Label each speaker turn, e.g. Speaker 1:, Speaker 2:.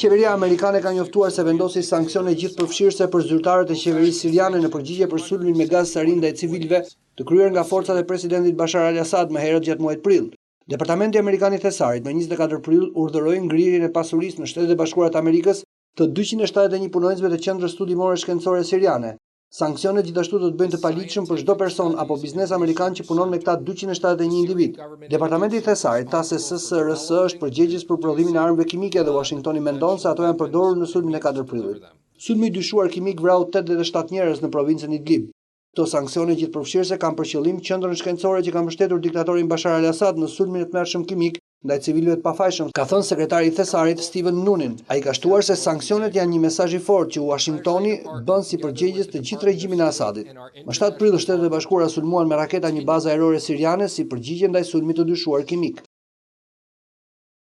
Speaker 1: Qeveria amerikane ka njoftuar se vendosi sanksione gjithëpërfshirëse për zyrtarët e qeverisë siriane në përgjigje për sulmin me gaz sarin ndaj civilëve të kryer nga forcat e presidentit Bashar al-Assad më herët gjatë muajit prill. Departamenti amerikan i thesarit më 24 prill urdhëroi ngrirjen e pasurisë në Shtetet e Bashkuara të Amerikës të 271 punonjësve të qendrës studimore shkencore siriane. Sanksionet gjithashtu do të bëjnë të paligjshëm për çdo person apo biznes amerikan që punon me këta 271 individ. Departamenti i thesarit tha se SSRS është përgjegjës për prodhimin e armëve kimike dhe Washingtoni mendon se ato janë përdorur në sulmin e 4 prillit. Sulmi i dyshuar kimik vrau 87 njerëz në provincën Idlib. Këto sanksione gjithëpërfshirëse kanë për qëllim qendrën shkencore që ka mbështetur diktatorin Bashar al-Assad në sulmin e tmerrshëm kimik ndaj civilëve të pafajshëm, ka thënë sekretari i thesarit Steven Mnuchin. Ai ka shtuar se sanksionet janë një mesazh i fortë që Washingtoni bën si përgjegjës të gjithë regjimin e Asadit. Më 7 prill Shtetet e Bashkuara sulmuan me raketa një bazë ajrore siriane si përgjigje ndaj sulmit të dyshuar kimik.